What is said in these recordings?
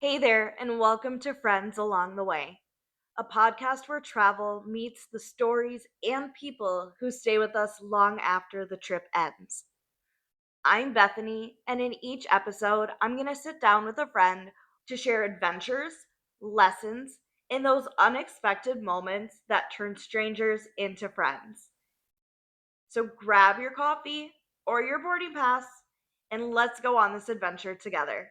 Hey there, and welcome to Friends Along the Way, a podcast where travel meets the stories and people who stay with us long after the trip ends. I'm Bethany, and in each episode, I'm going to sit down with a friend to share adventures, lessons, and those unexpected moments that turn strangers into friends. So grab your coffee or your boarding pass, and let's go on this adventure together.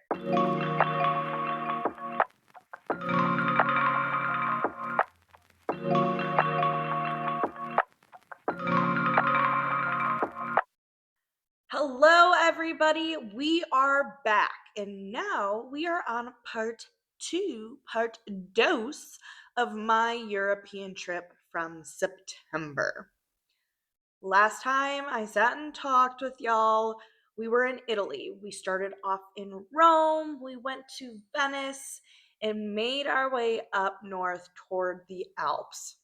Hello, everybody. We are back, and now we are on part dos of my European trip from September. Last time I sat and talked with y'all, we were in Italy. We started off in Rome, we went to Venice, and made our way up north toward the Alps.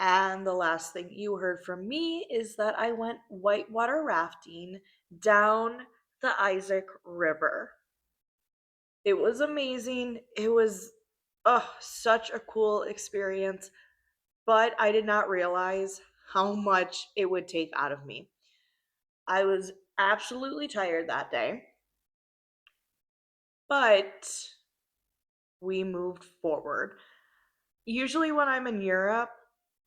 And the last thing you heard from me is that I went whitewater rafting down the Isaac River. It was amazing. It was such a cool experience, but I did not realize how much it would take out of me. I was absolutely tired that day, but we moved forward. Usually, when I'm in Europe,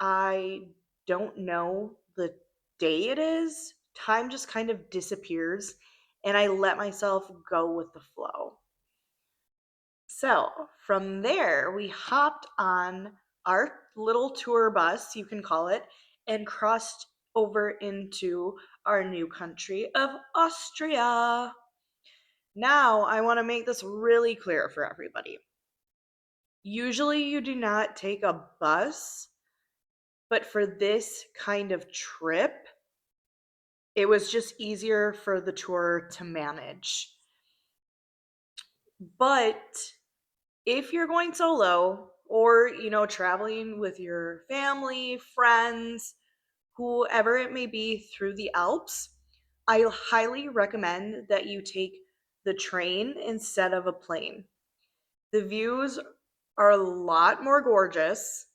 I don't know the day it is. Time just kind of disappears, and I let myself go with the flow. So, from there, we hopped on our little tour bus, you can call it, and crossed over into our new country of Austria. Now, I want to make this really clear for everybody. Usually, you do not take a bus, but for this kind of trip, it was just easier for the tour to manage. But if you're going solo or, traveling with your family, friends, whoever it may be through the Alps, I highly recommend that you take the train instead of a plane. The views are a lot more gorgeous,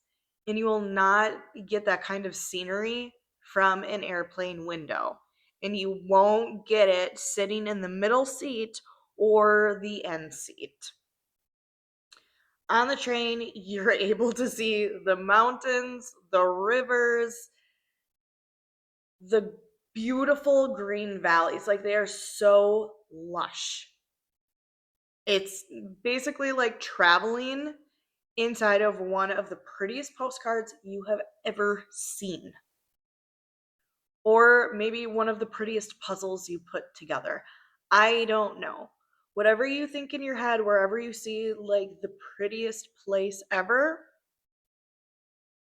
and you will not get that kind of scenery from an airplane window. And you won't get it sitting in the middle seat or the end seat. On the train, you're able to see the mountains, the rivers, the beautiful green valleys. Like, they are so lush. It's basically like traveling inside of one of the prettiest postcards you have ever seen. Or maybe one of the prettiest puzzles you put together. I don't know. Whatever you think in your head, wherever you see like the prettiest place ever,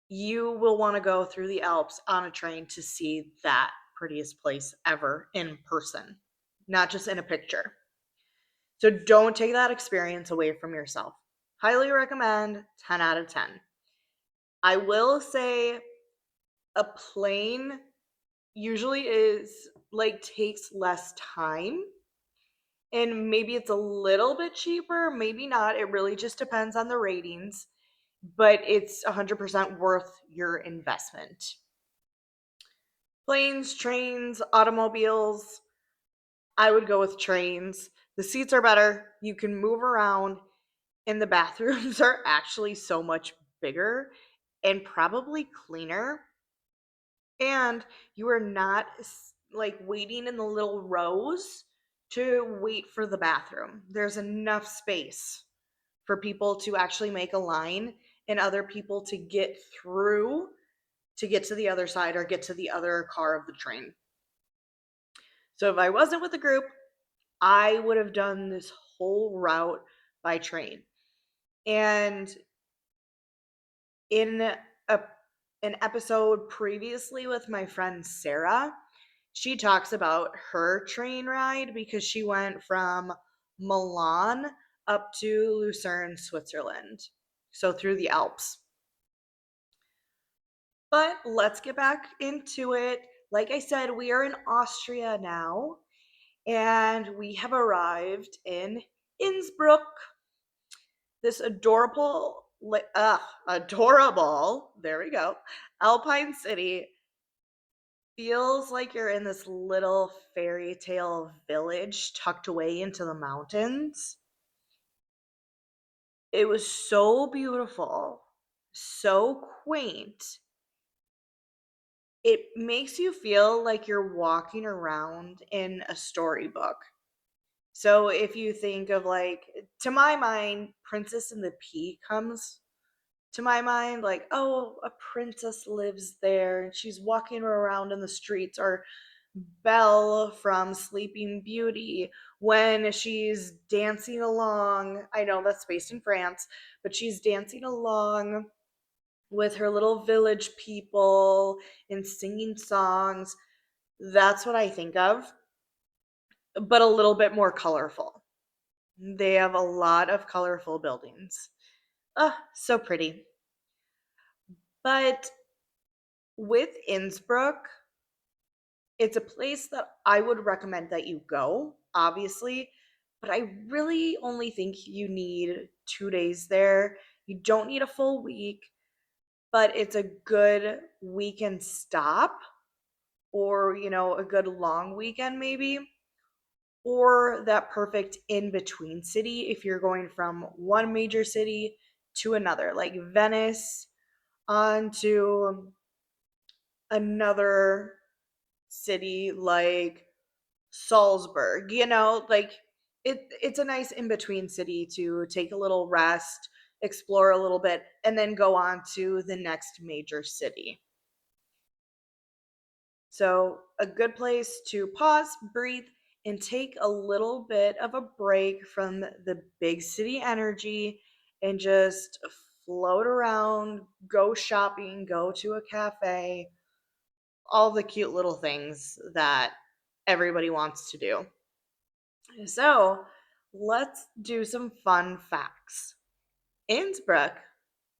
you will want to go through the Alps on a train to see that prettiest place ever in person, not just in a picture. So don't take that experience away from yourself. Highly recommend, 10 out of 10. I will say a plane usually is like takes less time, and maybe it's a little bit cheaper, maybe not. It really just depends on the ratings, but it's 100% worth your investment. Planes, trains, automobiles, I would go with trains. The seats are better, you can move around, and the bathrooms are actually so much bigger and probably cleaner. And you are not like waiting in the little rows to wait for the bathroom. There's enough space for people to actually make a line and other people to get through to get to the other side or get to the other car of the train. So if I wasn't with a group, I would have done this whole route by train. And in an episode previously with my friend Sarah, she talks about her train ride because she went from Milan up to Lucerne, Switzerland. So through the Alps. But let's get back into it. Like I said, we are in Austria now, and we have arrived in Innsbruck. this adorable, there we go, Alpine city feels like you're in this little fairy tale village tucked away into the mountains. It was so beautiful, so quaint. It makes you feel like you're walking around in a storybook. So if you think of, like, to my mind, Princess and the Pea comes to my mind, like, oh, a princess lives there and she's walking around in the streets, or Belle from Sleeping Beauty when she's dancing along. I know that's based in France, but she's dancing along with her little village people and singing songs. That's what I think of, but a little bit more colorful. They have a lot of colorful buildings. Oh, so pretty. But with Innsbruck, it's a place that I would recommend that you go, obviously, but I really only think you need 2 days there. You don't need a full week, but it's a good weekend stop, or, a good long weekend maybe, or that perfect in between city if you're going from one major city to another, like Venice on to another city like Salzburg, like it's a nice in between city to take a little rest, explore a little bit, and then go on to the next major city. So, a good place to pause, breathe, and take a little bit of a break from the big city energy and just float around, go shopping, go to a cafe, all the cute little things that everybody wants to do. So, let's do some fun facts. Innsbruck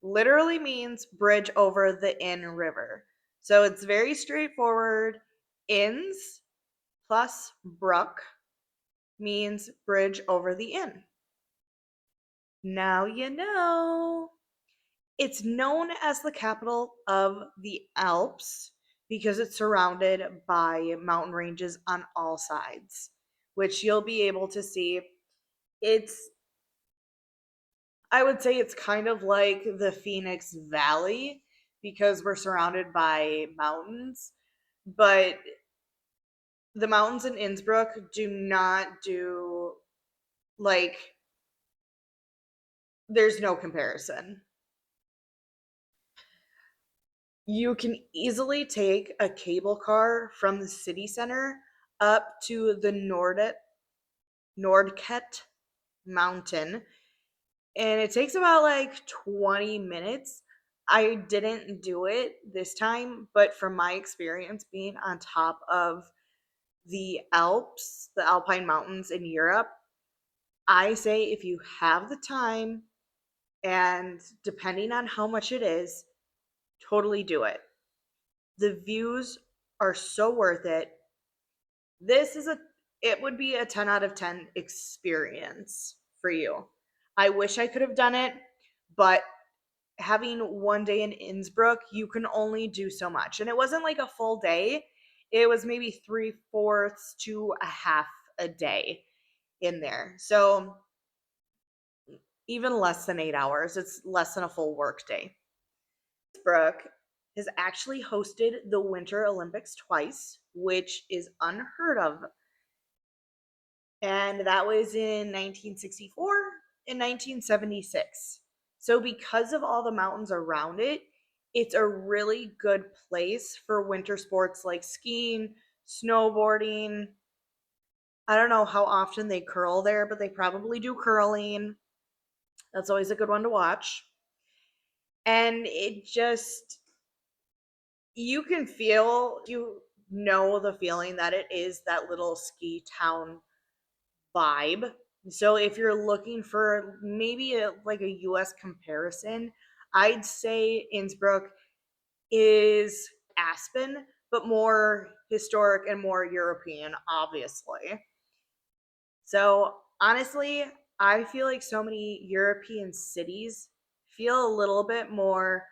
literally means bridge over the Inn River. So it's very straightforward. Inns plus Bruck means bridge over the Inn. Now you know. It's known as the capital of the Alps because it's surrounded by mountain ranges on all sides, which you'll be able to see. It's, I would say it's kind of like the Phoenix Valley because we're surrounded by mountains, but the mountains in Innsbruck do not do, like, there's no comparison. You can easily take a cable car from the city center up to the Nordket mountain, and it takes about like 20 minutes. I didn't do it this time, but from my experience being on top of the Alps, the Alpine mountains in Europe, I say if you have the time and depending on how much it is, totally do it. The views are so worth it. This is a it would be a 10 out of 10 experience for you. I wish I could have done it, but having one day in Innsbruck, you can only do so much. And it wasn't like a full day. It was maybe three-fourths to a half a day in there. So even less than 8 hours. It's less than a full work day. Innsbruck has actually hosted the Winter Olympics twice, which is unheard of. And that was in 1964 and 1976. So, because of all the mountains around it, it's a really good place for winter sports like skiing, snowboarding. I don't know how often they curl there, but they probably do curling. That's always a good one to watch. And it just, you know the feeling that it is that little ski town vibe. So if you're looking for maybe like a US comparison, I'd say Innsbruck is Aspen, but more historic and more European, obviously. So honestly, I feel like so many European cities feel a little bit more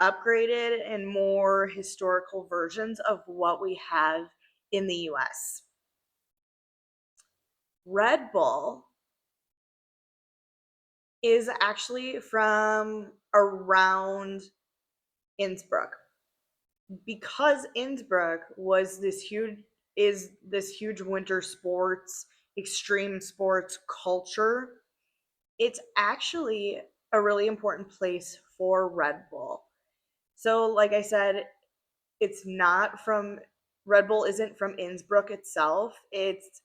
upgraded and more historical versions of what we have in the US. Red Bull is actually from around Innsbruck, because Innsbruck was this huge winter sports, extreme sports culture. It's actually a really important place for Red Bull. So, like I said, it's not from Red Bull isn't from Innsbruck itself. It's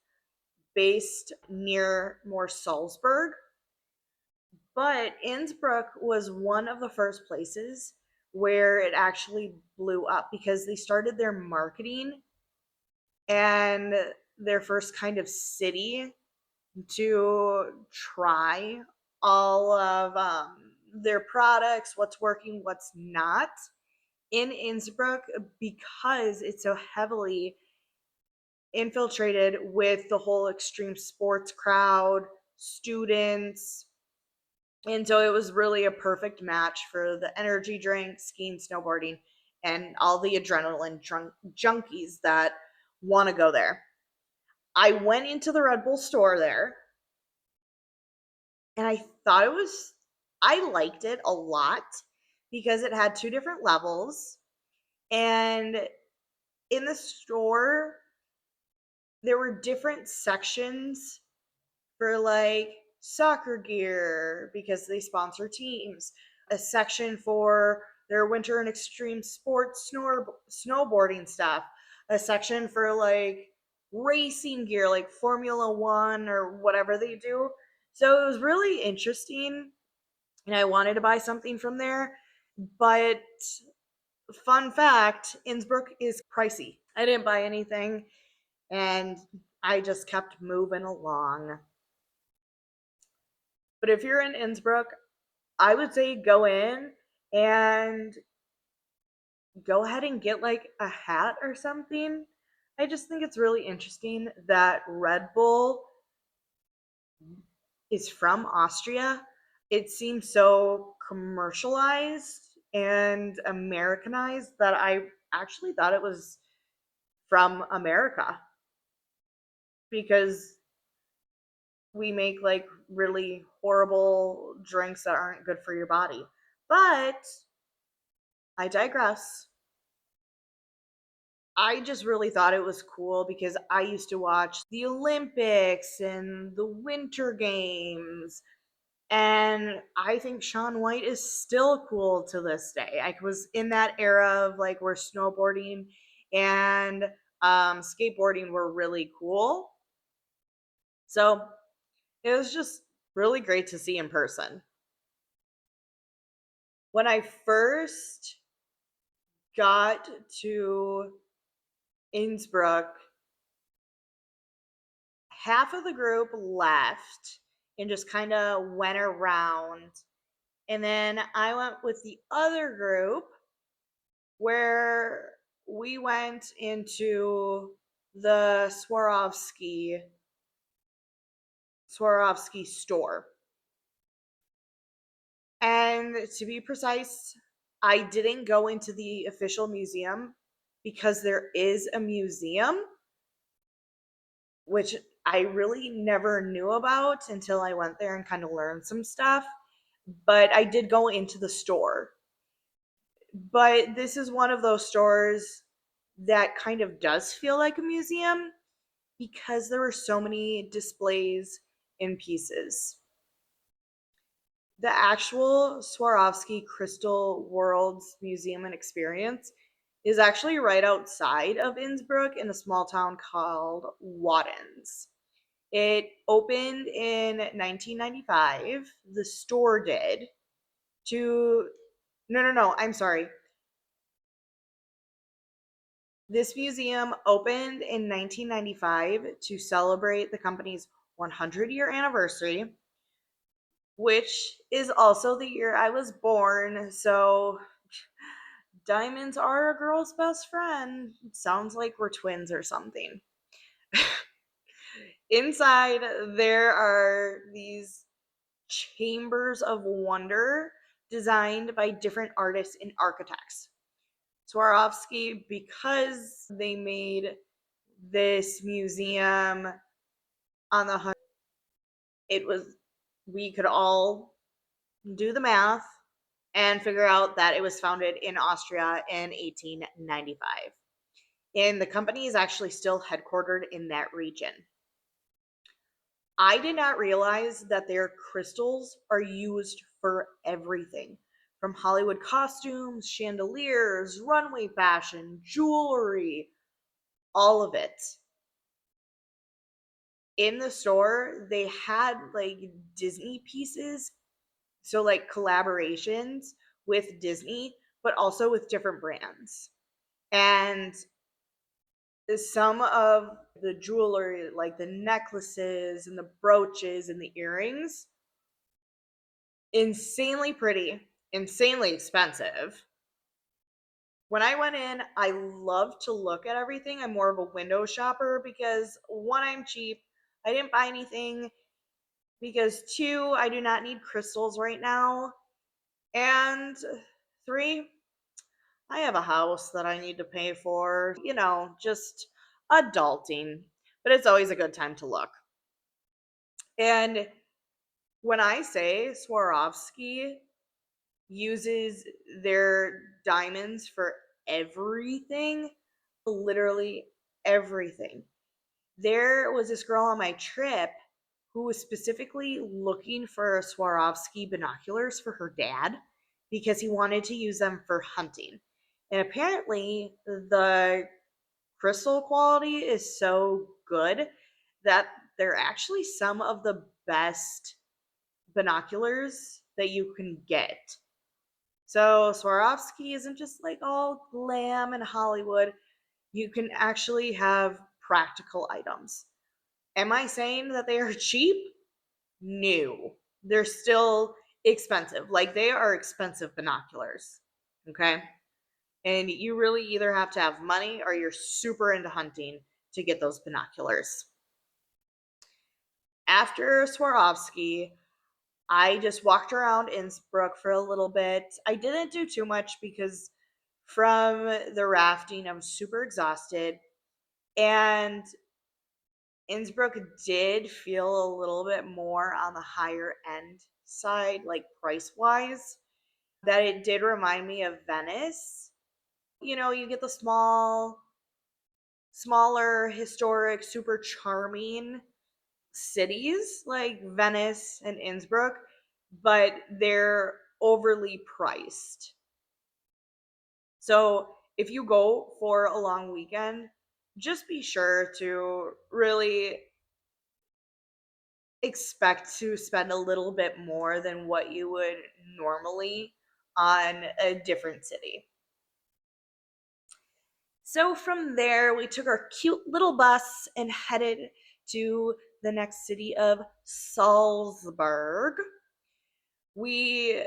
based near more Salzburg. But Innsbruck was one of the first places where it actually blew up because they started their marketing and their first kind of city to try all of their products, what's working, what's not in Innsbruck, because it's so heavily infiltrated with the whole extreme sports crowd, students. And so it was really a perfect match for the energy drinks, skiing, snowboarding, and all the adrenaline junkies that want to go there. I went into the Red Bull store there and I thought I liked it a lot because it had two different levels. And in the store, there were different sections for like soccer gear because they sponsor teams, a section for their winter and extreme sports snowboarding stuff, a section for like racing gear like Formula One or whatever they do. So it was really interesting and I wanted to buy something from there. But fun fact, Innsbruck is pricey. I didn't buy anything and I just kept moving along. But if you're in Innsbruck, I would say go in and go ahead and get like a hat or something. I just think it's really interesting that Red Bull is from Austria. It seems so commercialized and Americanized that I actually thought it was from America because we make like really horrible drinks that aren't good for your body. But I digress. I just really thought it was cool because I used to watch the Olympics and the Winter Games. And I think Shaun White is still cool to this day. I was in that era of like where snowboarding and skateboarding were really cool. So it was just really great to see in person. When I first got to Innsbruck, half of the group left and just kind of went around. And then I went with the other group where we went into the Swarovski store. And to be precise, I didn't go into the official museum because there is a museum which I really never knew about until I went there and kind of learned some stuff. But I did go into the store. But this is one of those stores that kind of does feel like a museum because there were so many displays and pieces. The actual Swarovski Crystal Worlds Museum and Experience is actually right outside of Innsbruck in a small town called Waddens. It opened in 1995. The store did. To no, I'm sorry. This museum opened in 1995 to celebrate the company's 100-year anniversary, which is also the year I was born. So diamonds are a girl's best friend. Sounds like we're twins or something. Inside, there are these chambers of wonder designed by different artists and architects. Swarovski, because they made this museum on the it was we could all do the math and figure out that it was founded in Austria in 1895. And the company is actually still headquartered in that region. I did not realize that their crystals are used for everything from Hollywood costumes, chandeliers, runway fashion, jewelry, all of it. In the store, they had like Disney pieces, so like collaborations with Disney, but also with different brands. And some of the jewelry, like the necklaces and the brooches and the earrings, insanely pretty, insanely expensive. When I went in, I love to look at everything. I'm more of a window shopper because one, I'm cheap. I didn't buy anything because two, I do not need crystals right now. And three, I have a house that I need to pay for, just adulting. But it's always a good time to look. And when I say Swarovski uses their diamonds for everything, literally everything. There was this girl on my trip who was specifically looking for Swarovski binoculars for her dad because he wanted to use them for hunting. And apparently, the crystal quality is so good that they're actually some of the best binoculars that you can get. So Swarovski isn't just like all glam and Hollywood. You can actually have practical items. Am I saying that they are cheap? No. They're still expensive. Like they are expensive binoculars. Okay? And you really either have to have money or you're super into hunting to get those binoculars. After Swarovski, I just walked around Innsbruck for a little bit. I didn't do too much because from the rafting, I'm super exhausted. And Innsbruck did feel a little bit more on the higher end side, like price wise, that it did remind me of Venice. You get the smaller, historic, super charming cities like Venice and Innsbruck, but they're overly priced. So if you go for a long weekend, just be sure to really expect to spend a little bit more than what you would normally on a different city. So from there, we took our cute little bus and headed to the next city of Salzburg. We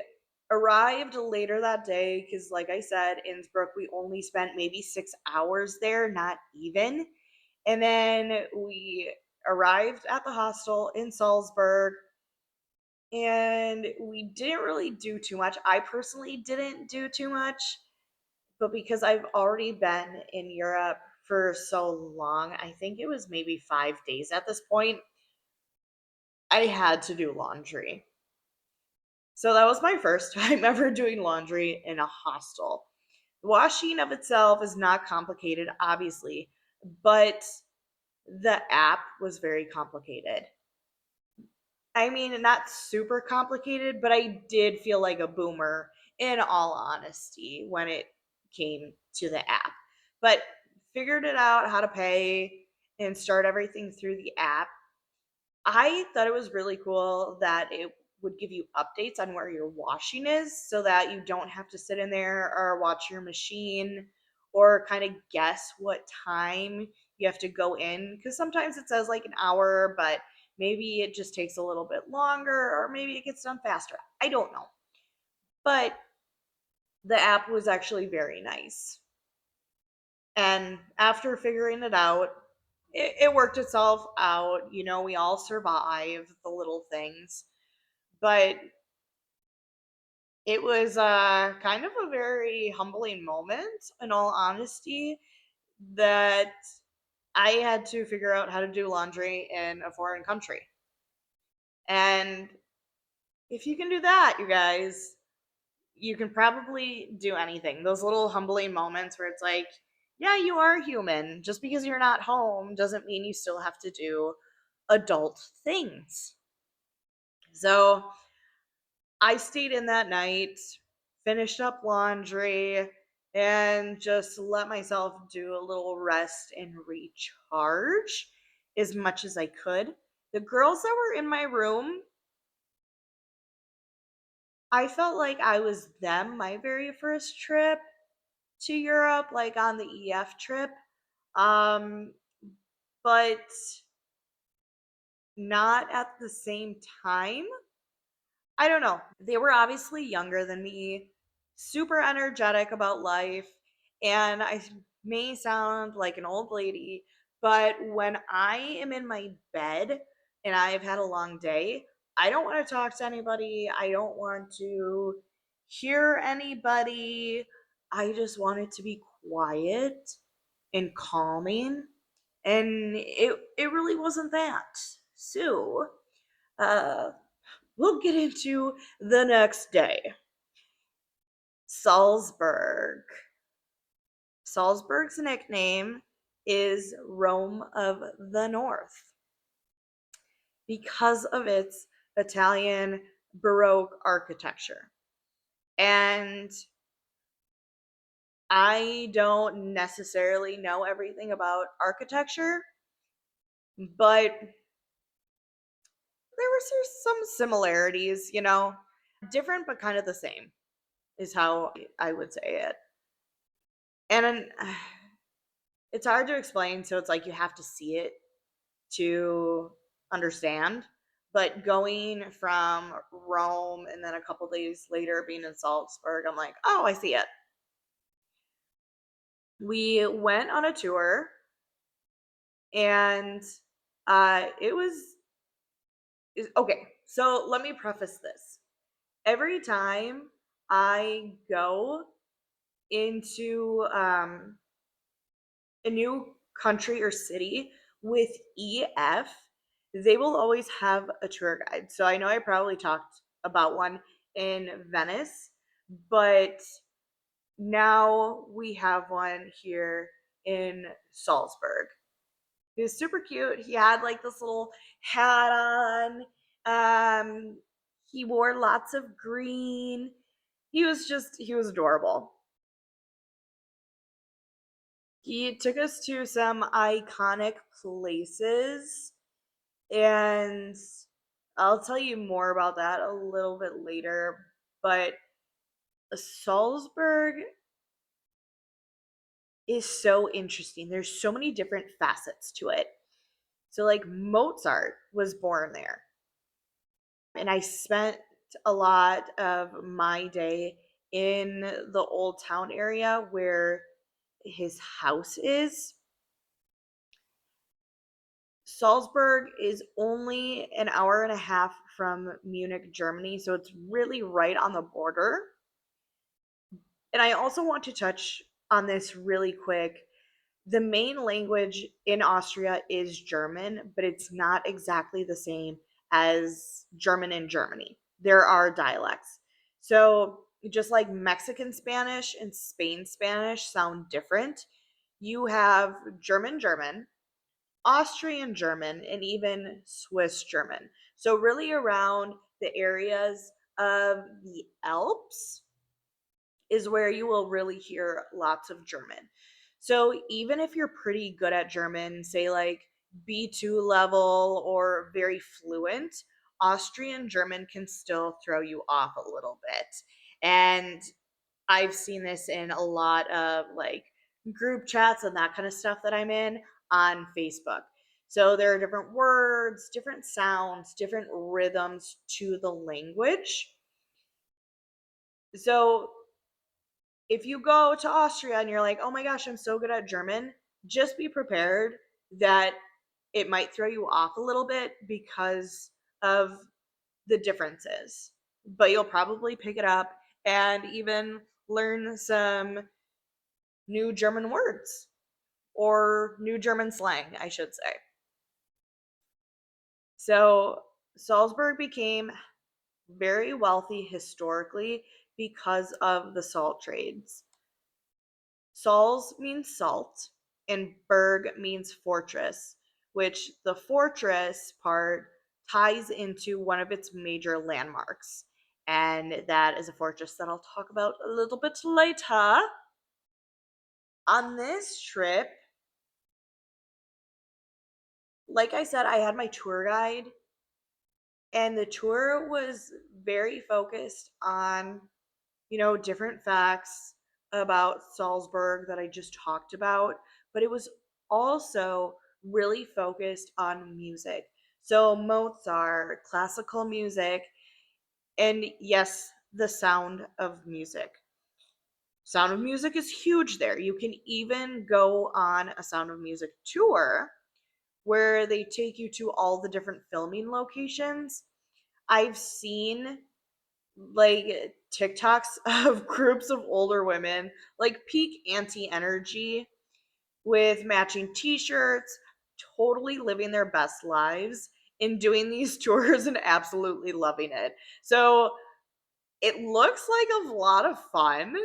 arrived later that day because, like I said, Innsbruck, we only spent maybe 6 hours there, not even. And then we arrived at the hostel in Salzburg and we didn't really do too much. I personally didn't do too much, but because I've already been in Europe for so long, I think it was maybe 5 days at this point, I had to do laundry. So that was my first time ever doing laundry in a hostel. Washing of itself is not complicated, obviously, but the app was very complicated. I mean, not super complicated, but I did feel like a boomer in all honesty when it came to the app. But figured it out how to pay and start everything through the app. I thought it was really cool that it would give you updates on where your washing is so that you don't have to sit in there or watch your machine or kind of guess what time you have to go in. Because sometimes it says like an hour, but maybe it just takes a little bit longer or maybe it gets done faster. I don't know. But the app was actually very nice. And after figuring it out, it worked itself out. We all survived the little things, but it was kind of a very humbling moment, in all honesty, that I had to figure out how to do laundry in a foreign country. And if you can do that, you guys, you can probably do anything. Those little humbling moments where it's like, yeah, you are human. Just because you're not home doesn't mean you still have to do adult things. So I stayed in that night, finished up laundry, and just let myself do a little rest and recharge as much as I could. The girls that were in my room, I felt like I was them my very first trip to Europe, like on the EF trip. Um, but not at the same time. I don't know. They were obviously younger than me, super energetic about life, and I may sound like an old lady, but when I am in my bed and I've had a long day, I don't want to talk to anybody. I don't want to hear anybody. I just want it to be quiet and calming. And it really wasn't that. So, uh we'll get into the next day. Salzburg. Salzburg's nickname is Rome of the North because of its Italian Baroque architecture. And I don't necessarily know everything about architecture, but there were some similarities. Different but kind of the same is how I would say it. And it's hard to explain, so it's like you have to see it to understand. But going from Rome and then a couple days later being in Salzburg, I'm like, oh, I see it. We went on a tour, and it was okay. So let me preface this. Every time I go into a new country or city with EF, they will always have a tour guide. So I know I probably talked about one in Venice, but now we have one here in Salzburg. He was super cute. He had like this little hat on. Um, he wore lots of green. He was adorable. He took us to some iconic places, and I'll tell you more about that a little bit later. But Salzburg is so interesting. There's so many different facets to it. So, like, Mozart was born there. And I spent a lot of my day in the old town area where his house is. Salzburg is only an hour and a half from Munich, Germany, so it's really right on the border. And I also want to touch on this really quick. The main language in Austria is German, but it's not exactly the same as German in Germany. There are dialects. So, just like Mexican Spanish and Spain Spanish sound different, you have German German, Austrian German, and even Swiss German. So, really, around the areas of the Alps is where you will really hear lots of German. So, even if you're pretty good at German, say like B2 level or very fluent, Austrian German can still throw you off a little bit. And I've seen this in a lot of like group chats and that kind of stuff that I'm in on Facebook. So there are different words, different sounds, different rhythms to the language. So if you go to Austria and you're like, oh my gosh, I'm so good at German, just be prepared that it might throw you off a little bit because of the differences. But you'll probably pick it up and even learn some new German words or new German slang, I should say. So, Salzburg became very wealthy historically because of the salt trades. Salz means salt, and Berg means fortress, which the fortress part ties into one of its major landmarks. And that is a fortress that I'll talk about a little bit later. On this trip, like I said, I had my tour guide, and the tour was very focused on, different facts about Salzburg that I just talked about, but it was also really focused on music. So, Mozart, classical music, and yes, the sound of music. Sound of Music is huge there. You can even go on a Sound of Music tour where they take you to all the different filming locations. I've seen like TikToks of groups of older women, like peak anti energy with matching t shirts, totally living their best lives and doing these tours and absolutely loving it. So it looks like a lot of fun.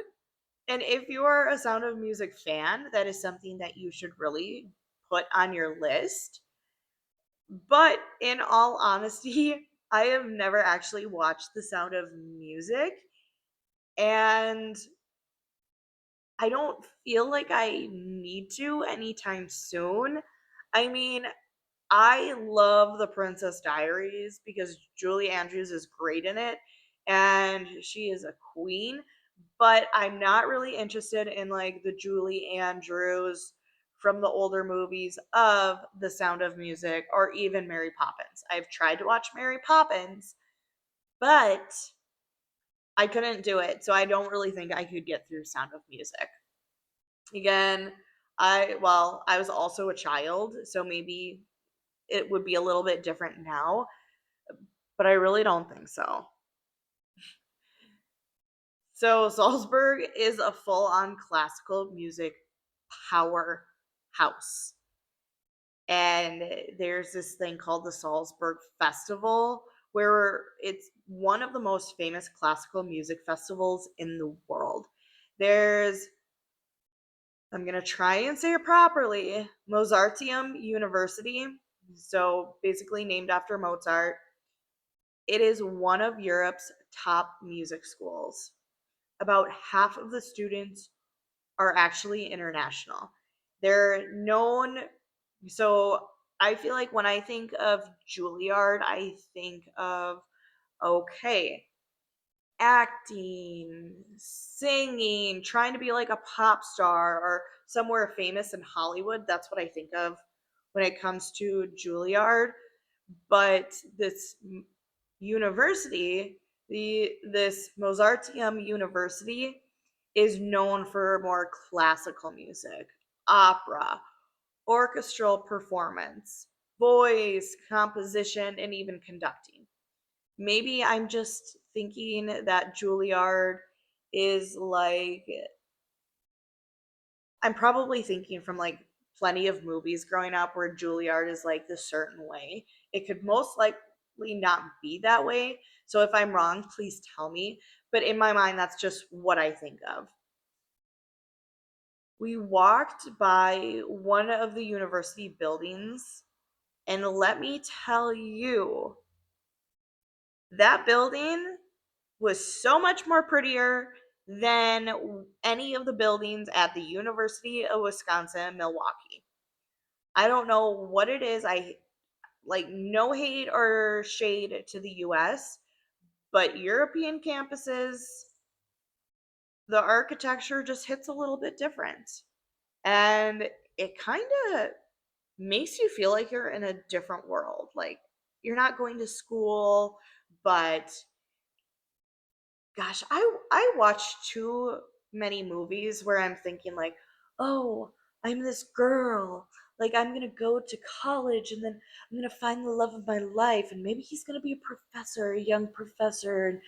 And if you are a Sound of Music fan, that is something that you should really put on your list. But in all honesty, I have never actually watched The Sound of Music, and I don't feel like I need to anytime soon. I mean, I love The Princess Diaries because Julie Andrews is great in it and she is a queen, but I'm not really interested in like the Julie Andrews from the older movies of The Sound of Music or even Mary Poppins. I've tried to watch Mary Poppins, but I couldn't do it. So I don't really think I could get through Sound of Music. Again, I was also a child, so maybe it would be a little bit different now, but I really don't think so. So Salzburg is a full-on classical music powerhouse. And there's this thing called the Salzburg Festival where it's one of the most famous classical music festivals in the world. There's I'm going to try and say it properly. Mozarteum University, so basically named after Mozart. It is one of Europe's top music schools. About half of the students are actually international. They're known, so I feel like when I think of Juilliard, I think of, okay, acting, singing, trying to be like a pop star or somewhere famous in Hollywood. That's what I think of when it comes to Juilliard. But this university, this Mozarteum University, is known for more classical music, opera, orchestral performance, voice, composition, and even conducting. Maybe I'm just thinking that Juilliard is like, I'm probably thinking from like plenty of movies growing up where Juilliard is like this certain way. It could most likely not be that way. So if I'm wrong, please tell me. But in my mind, that's just what I think of. We walked by one of the university buildings, and let me tell you, that building was so much more prettier than any of the buildings at the University of Wisconsin Milwaukee. I don't know what it is. I like no hate or shade to the US, but European campuses, the architecture just hits a little bit different. And it kind of makes you feel like you're in a different world. Like you're not going to school, but gosh, I watch too many movies where I'm thinking like, "Oh, I'm this girl Like, I'm going to go to college and then I'm going to find the love of my life. And maybe he's going to be a professor, a young professor. And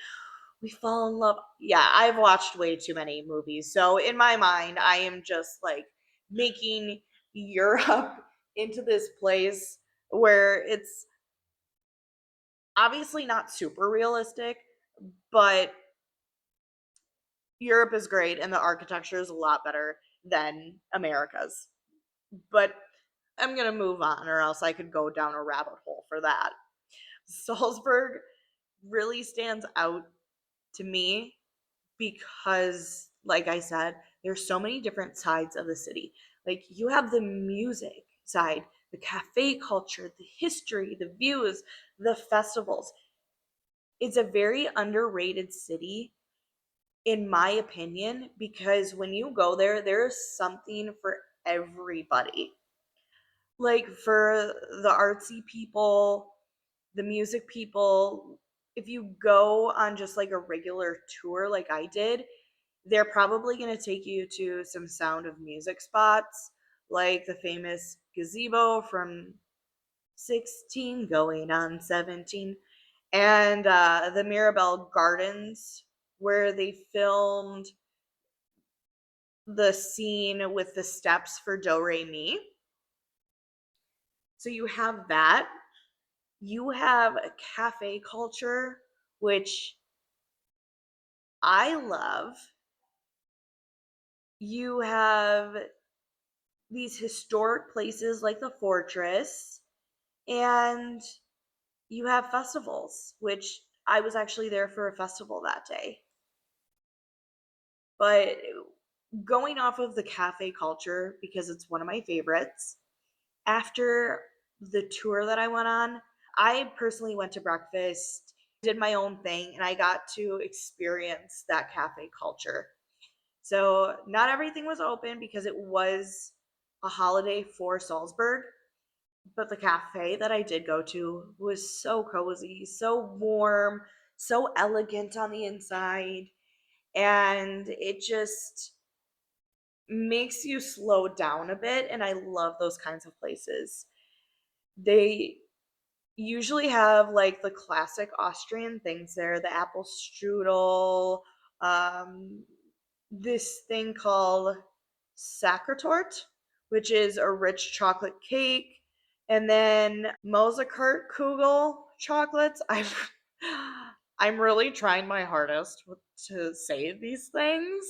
we fall in love. Yeah, I've watched way too many movies. So in my mind, I am just like making Europe into this place where it's obviously not super realistic, but Europe is great and the architecture is a lot better than America's. But I'm going to move on, or else I could go down a rabbit hole for that. Salzburg really stands out to me because, like I said, there's so many different sides of the city. Like, you have the music side, the cafe culture, the history, the views, the festivals. It's a very underrated city, in my opinion, because when you go there, there's something for everybody. Like, for the artsy people, the music people, if you go on just like a regular tour like I did, they're probably going to take you to some Sound of Music spots, like the famous gazebo from 16 going on 17, and the Mirabelle Gardens, where they filmed the scene with the steps for Do Re Mi. So you have that. You have a cafe culture, which I love. You have these historic places like the fortress, and you have festivals, which I was actually there for a festival that day. But going off of the cafe culture, because it's one of my favorites, after the tour that I went on, I personally went to breakfast, did my own thing, and I got to experience that cafe culture. So, not everything was open because it was a holiday for Salzburg, but the cafe that I did go to was so cozy, so warm, so elegant on the inside, and it just makes you slow down a bit. And I love those kinds of places. They usually have like the classic Austrian things there, the apple strudel, um, this thing called Sachertorte, which is a rich chocolate cake, and then Moserkugel chocolates. I'm really trying my hardest to say these things,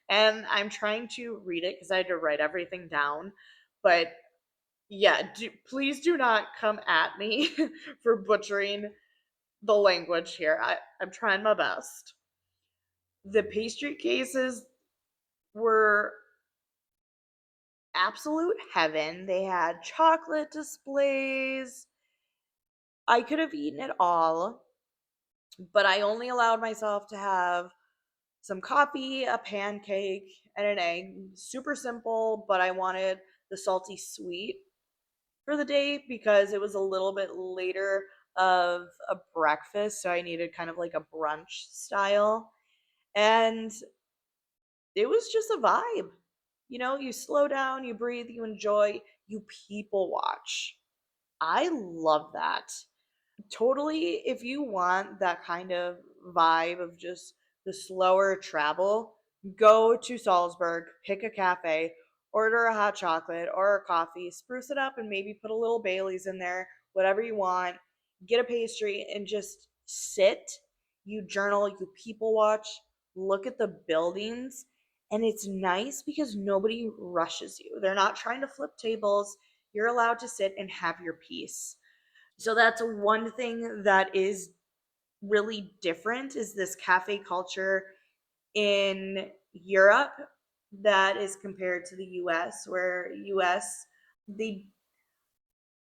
and I'm trying to read it because I had to write everything down. But yeah, please do not come at me for butchering the language here. I'm trying my best. The pastry cases were absolute heaven. They had chocolate displays. I could have eaten it all, but I only allowed myself to have some coffee, a pancake, and an egg. Super simple, but I wanted the salty sweet for the day because it was a little bit later of a breakfast, so I needed kind of like a brunch style. And it was just a vibe. You know, you slow down, you breathe, you enjoy, you people watch. I love that. Totally, if you want that kind of vibe of just the slower travel, go to Salzburg, pick a cafe, order a hot chocolate or a coffee, spruce it up, and maybe put a little Bailey's in there, whatever you want. Get a pastry and just sit. You journal, you people watch, look at the buildings. And it's nice because nobody rushes you. They're not trying to flip tables. You're allowed to sit and have your peace. So that's one thing that is really different, is this cafe culture in Europe that is compared to the US, where US, they,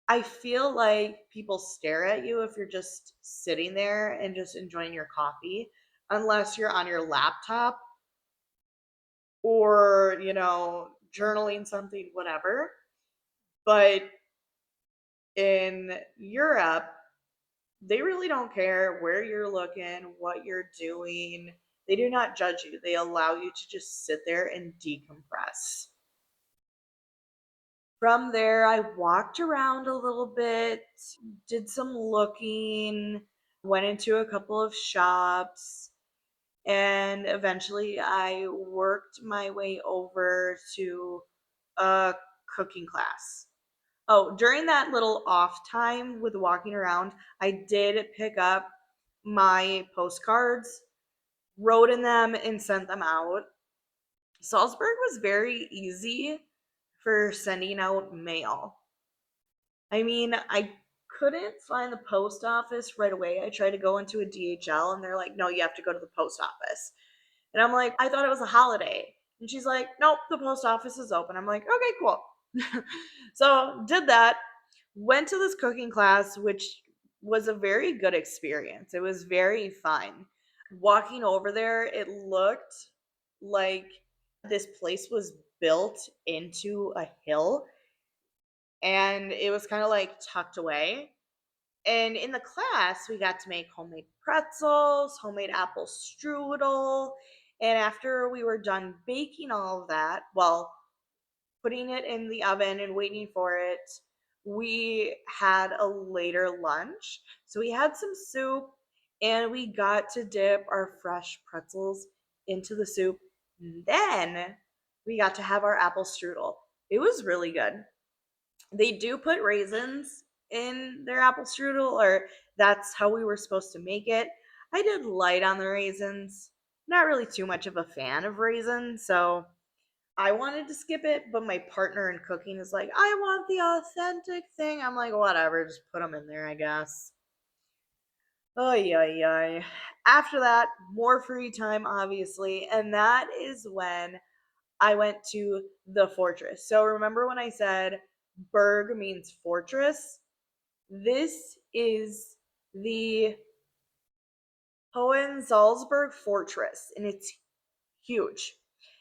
I feel like people stare at you if you're just sitting there and just enjoying your coffee, unless you're on your laptop or, journaling something, whatever. But in Europe, they really don't care where you're looking, what you're doing. They do not judge you. They allow you to just sit there and decompress. From there, I walked around a little bit, did some looking, went into a couple of shops, and eventually I worked my way over to a cooking class. Oh, during that little off time with walking around, I did pick up my postcards, wrote in them, and sent them out. Salzburg was very easy for sending out mail. I mean, I couldn't find the post office right away. I tried to go into a DHL and they're like, no, you have to go to the post office. And I'm like, I thought it was a holiday. And she's like, nope, the post office is open. I'm like, okay, cool. So did that, went to this cooking class, which was a very good experience. It was very fun. Walking over there, it looked like this place was built into a hill and it was kind of like tucked away. And in the class, we got to make homemade pretzels, homemade apple strudel. And after we were done baking all of that, well, putting it in the oven and waiting for it, we had a later lunch. So we had some soup and we got to dip our fresh pretzels into the soup. And then we got to have our apple strudel. It was really good. They do put raisins in their apple strudel, or that's how we were supposed to make it. I did light on the raisins. Not really too much of a fan of raisins, so I wanted to skip it, but my partner in cooking is like, I want the authentic thing. I'm like, whatever, just put them in there, I guess. Oh, yeah. After that, more free time, obviously, and that is when I went to the fortress. So remember when I said Berg means fortress? This is the Hohensalzburg fortress, and it's huge.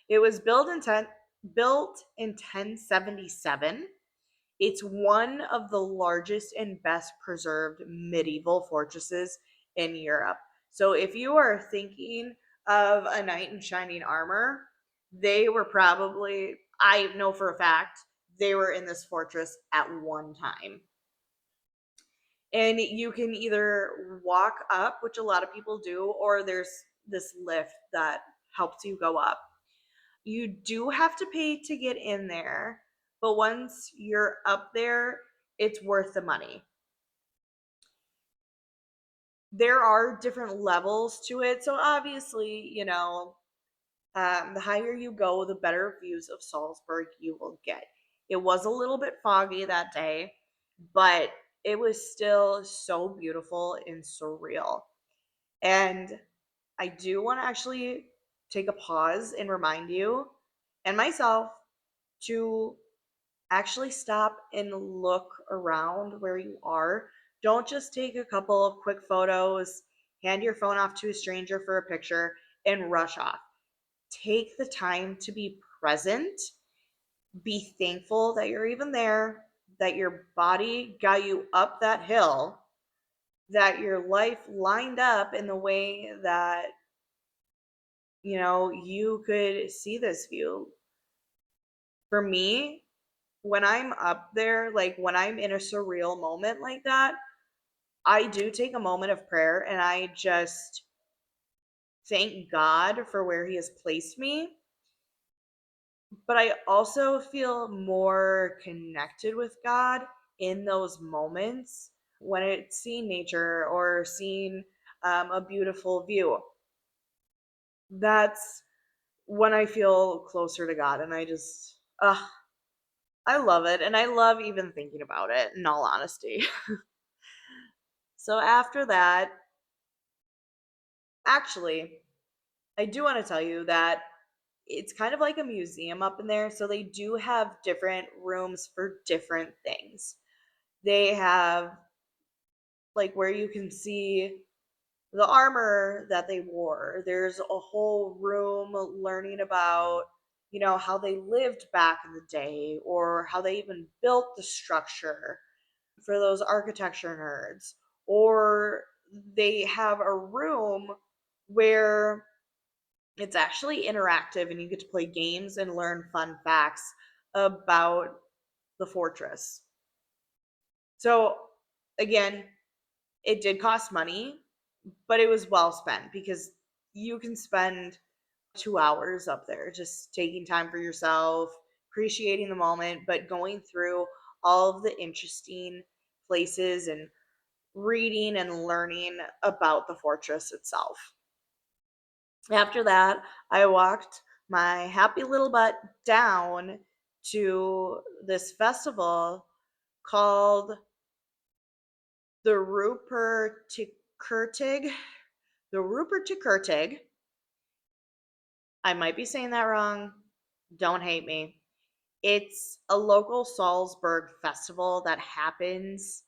It was built in 1077. It's one of the largest and best preserved medieval fortresses in Europe. So if you are thinking of a knight in shining armor, they were probably, I know for a fact, they were in this fortress at one time. And you can either walk up, which a lot of people do, or there's this lift that helps you go up. You do have to pay to get in there, but once you're up there, it's worth the money. There are different levels to it. So obviously, the higher you go, the better views of Salzburg you will get. It was a little bit foggy that day, but it was still so beautiful and surreal. And I do want to actually take a pause and remind you and myself to actually stop and look around where you are. Don't just take a couple of quick photos, hand your phone off to a stranger for a picture, and rush off. Take the time to be present, be thankful that you're even there, that your body got you up that hill, that your life lined up in the way that you could see this view. For me, when I'm up there, like when I'm in a surreal moment like that, I do take a moment of prayer and I just thank God for where He has placed me. But I also feel more connected with God in those moments when it's seeing nature or seeing a beautiful view. That's when I feel closer to God, and I love it, and I love even thinking about it. In all honesty, so after that, actually, I do want to tell you that it's kind of like a museum up in there. So they do have different rooms for different things. They have like where you can see the armor that they wore. There's a whole room learning about, how they lived back in the day or how they even built the structure for those architecture nerds. Or they have a room where it's actually interactive and you get to play games and learn fun facts about the fortress. So, again, it did cost money, but it was well spent because you can spend 2 hours up there just taking time for yourself, appreciating the moment, but going through all of the interesting places and reading and learning about the fortress itself. After that, I walked my happy little butt down to this festival called the Rupertikurtig. The Rupertikurtig. I might be saying that wrong. Don't hate me. It's a local Salzburg festival that happens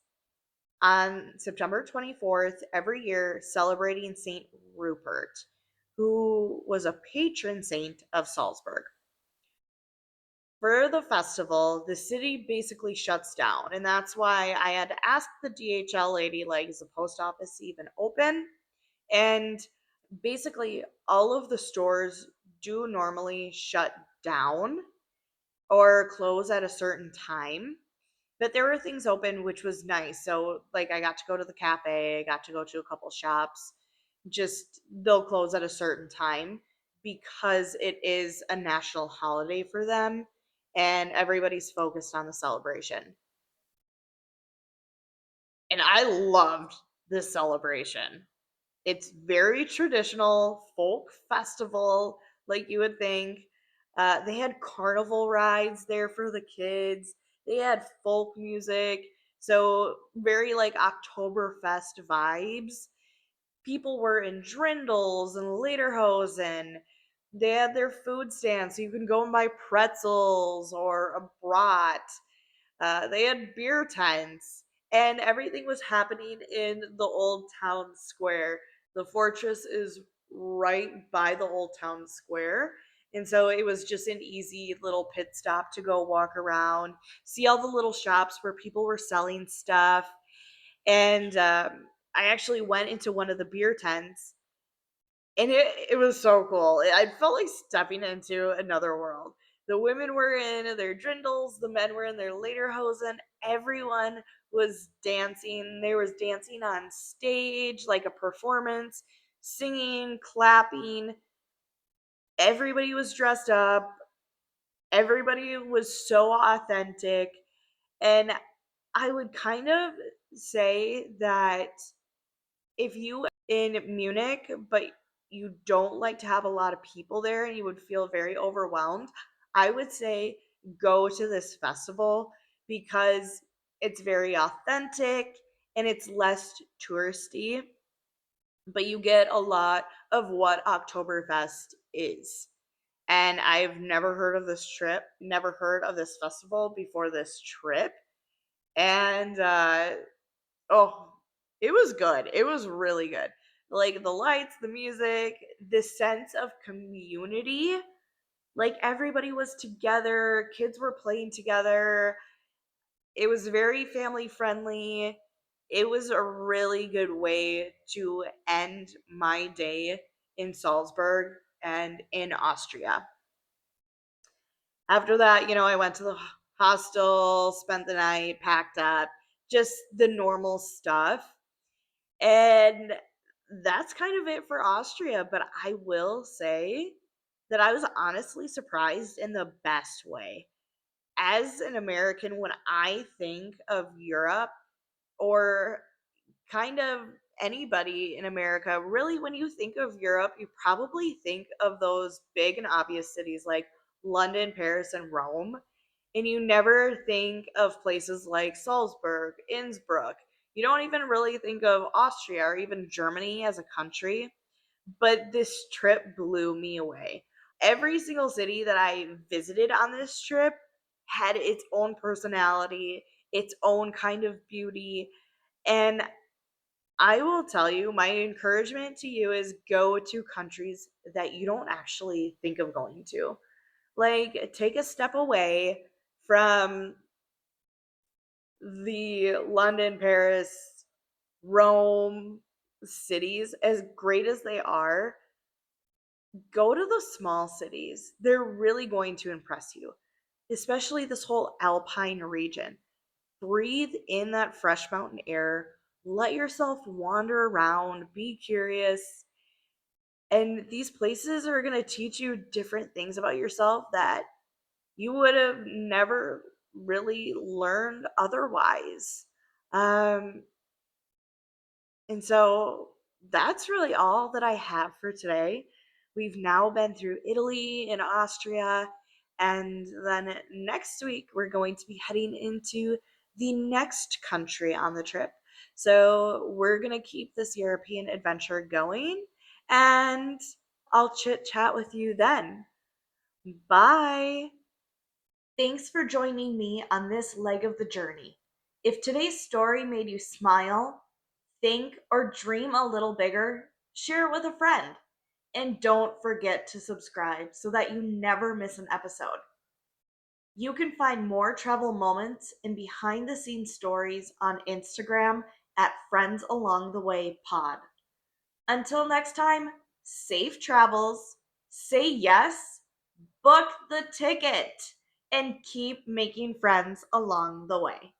on September 24th every year, celebrating St. Rupert, who was a patron saint of Salzburg. For the festival, the city basically shuts down, and that's why I had to ask the DHL lady, like, is the post office even open? And basically, all of the stores do normally shut down or close at a certain time. But there were things open, which was nice. So, like, I got to go to the cafe, I got to go to a couple shops. Just they'll close at a certain time because it is a national holiday for them and everybody's focused on the celebration. And I loved this celebration. It's very traditional folk festival, like you would think. They had carnival rides there for the kids. They had folk music, so very like Oktoberfest vibes. People were in drindles and lederhosen. They had their food stands, so you can go and buy pretzels or a brat. They had beer tents, and everything was happening in the old town square. The fortress is right by the old town square. And so it was just an easy little pit stop to go walk around, see all the little shops where people were selling stuff. And I actually went into one of the beer tents, and it was so cool. I felt like stepping into another world. The women were in their drindles, the men were in their lederhosen. Everyone was dancing. There was dancing on stage, like a performance, singing, clapping. Everybody was dressed up. Everybody was so authentic. And I would kind of say that if you in Munich, but you don't like to have a lot of people there and you would feel very overwhelmed, I would say go to this festival because it's very authentic and it's less touristy, but you get a lot of what Oktoberfest is. And I've never heard of this trip, never heard of this festival before this trip. And oh, it was good. It was really good. Like the lights, the music, the sense of community. Like everybody was together, kids were playing together. It was very family friendly. It was a really good way to end my day in Salzburg and in Austria. After that, I went to the hostel, spent the night, packed up, just the normal stuff. And that's kind of it for Austria, but I will say that I was honestly surprised in the best way. As an American, when I think of Europe or kind of anybody in America, really, when you think of Europe, you probably think of those big and obvious cities like London, Paris, and Rome. And you never think of places like Salzburg, Innsbruck. You don't even really think of Austria or even Germany as a country. But this trip blew me away. Every single city that I visited on this trip had its own personality, its own kind of beauty. And I will tell you, my encouragement to you is go to countries that you don't actually think of going to. Like, take a step away from the London, Paris, Rome cities, as great as they are. Go to the small cities. They're really going to impress you. especially this whole Alpine region. Breathe in that fresh mountain air, let yourself wander around, be curious. And these places are going to teach you different things about yourself that you would have never really learned otherwise. Um, and so that's really all that I have for today. We've now been through Italy and Austria, and then next week we're going to be heading into the next country on the trip. So we're going to keep this European adventure going, and I'll chit chat with you then. Bye. Thanks for joining me on this leg of the journey. If today's story made you smile, think, or dream a little bigger, share it with a friend. And don't forget to subscribe so that you never miss an episode. You can find more travel moments and behind the scenes stories on Instagram at Friends Along the Way Pod. Until next time, safe travels, say yes, book the ticket, and keep making friends along the way.